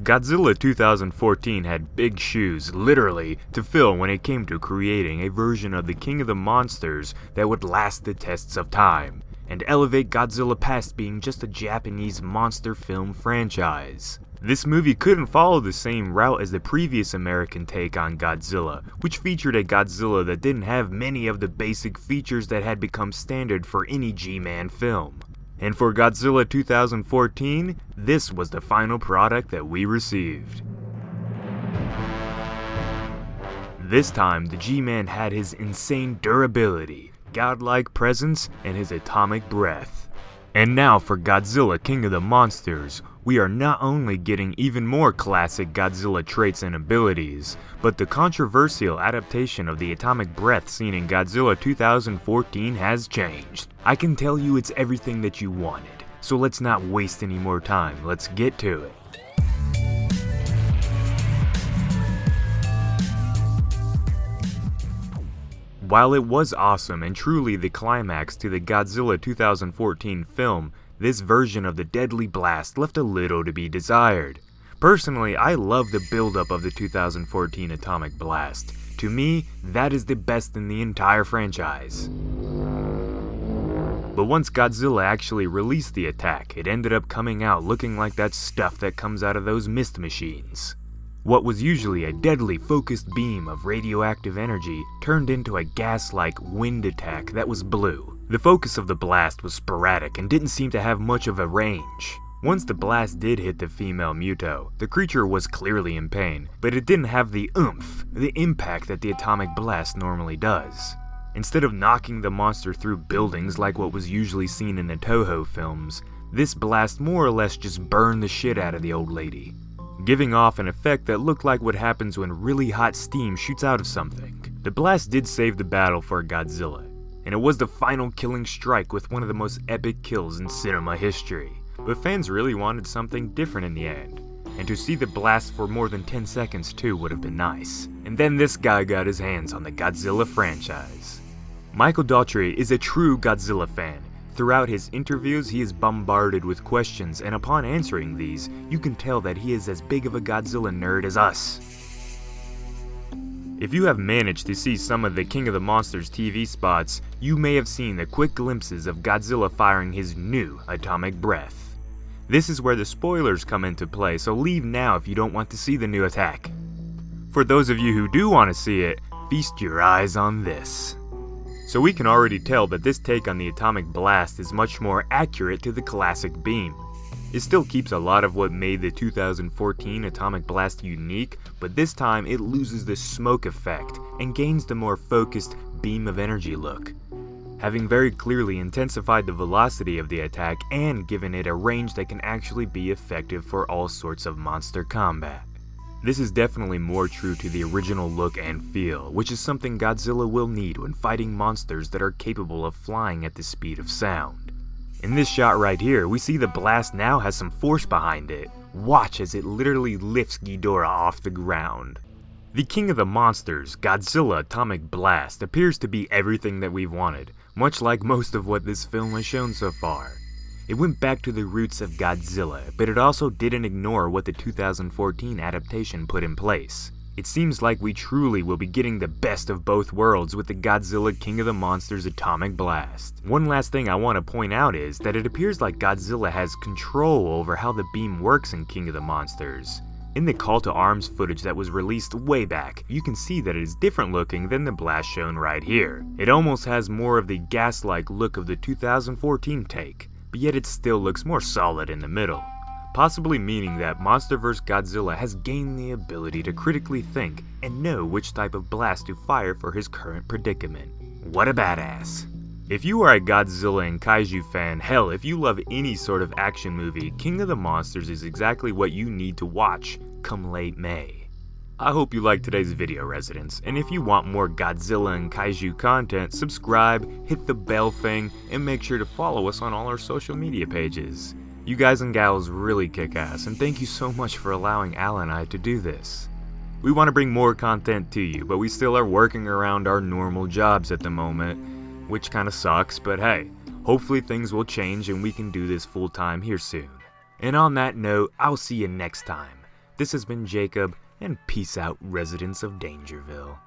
Godzilla 2014 had big shoes, literally, to fill when it came to creating a version of the King of the Monsters that would last the tests of time, and elevate Godzilla past being just a Japanese monster film franchise. This movie couldn't follow the same route as the previous American take on Godzilla, which featured a Godzilla that didn't have many of the basic features that had become standard for any G-Man film. And for Godzilla 2014, this was the final product that we received. This time, the G-Man had his insane durability, godlike presence, and his atomic breath. And now for Godzilla King of the Monsters, we are not only getting even more classic Godzilla traits and abilities, but the controversial adaptation of the atomic breath seen in Godzilla 2014 has changed. I can tell you it's everything that you wanted, so let's not waste any more time, let's get to it. While it was awesome and truly the climax to the Godzilla 2014 film, this version of the deadly blast left a little to be desired. Personally, I love the build-up of the 2014 atomic blast. To me, that is the best in the entire franchise. But once Godzilla actually released the attack, it ended up coming out looking like that stuff that comes out of those mist machines. What was usually a deadly focused beam of radioactive energy turned into a gas-like wind attack that was blue. The focus of the blast was sporadic and didn't seem to have much of a range. Once the blast did hit the female Muto, the creature was clearly in pain, but it didn't have the oomph, the impact that the atomic blast normally does. Instead of knocking the monster through buildings like what was usually seen in the Toho films, this blast more or less just burned the shit out of the old lady, giving off an effect that looked like what happens when really hot steam shoots out of something. The blast did save the battle for Godzilla, and it was the final killing strike with one of the most epic kills in cinema history. But fans really wanted something different in the end, and to see the blast for more than 10 seconds too would have been nice. And then this guy got his hands on the Godzilla franchise. Michael Daughtry is a true Godzilla fan. Throughout his interviews, he is bombarded with questions, and upon answering these, you can tell that he is as big of a Godzilla nerd as us. If you have managed to see some of the King of the Monsters TV spots, you may have seen the quick glimpses of Godzilla firing his new atomic breath. This is where the spoilers come into play, so leave now if you don't want to see the new attack. For those of you who do want to see it, feast your eyes on this. So we can already tell that this take on the atomic blast is much more accurate to the classic beam. It still keeps a lot of what made the 2014 atomic blast unique, but this time it loses the smoke effect and gains the more focused beam of energy look, having very clearly intensified the velocity of the attack and given it a range that can actually be effective for all sorts of monster combat. This is definitely more true to the original look and feel, which is something Godzilla will need when fighting monsters that are capable of flying at the speed of sound. In this shot right here, we see the blast now has some force behind it. Watch as it literally lifts Ghidorah off the ground. The King of the Monsters, Godzilla Atomic Blast, appears to be everything that we've wanted, much like most of what this film has shown so far. It went back to the roots of Godzilla, but it also didn't ignore what the 2014 adaptation put in place. It seems like we truly will be getting the best of both worlds with the Godzilla King of the Monsters Atomic Blast. One last thing I want to point out is that it appears like Godzilla has control over how the beam works in King of the Monsters. In the Call to Arms footage that was released way back, you can see that it is different looking than the blast shown right here. It almost has more of the gas-like look of the 2014 take, but yet it still looks more solid in the middle. Possibly meaning that MonsterVerse Godzilla has gained the ability to critically think and know which type of blast to fire for his current predicament. What a badass. If you are a Godzilla and Kaiju fan, hell, if you love any sort of action movie, King of the Monsters is exactly what you need to watch come late May. I hope you liked today's video, residents, and if you want more Godzilla and Kaiju content, subscribe, hit the bell thing, and make sure to follow us on all our social media pages. You guys and gals really kick ass, and thank you so much for allowing Al and I to do this. We want to bring more content to you, but we still are working around our normal jobs at the moment, which kind of sucks, but hey, hopefully things will change and we can do this full time here soon. And on that note, I'll see you next time. This has been Jacob, and peace out, residents of Dangerville.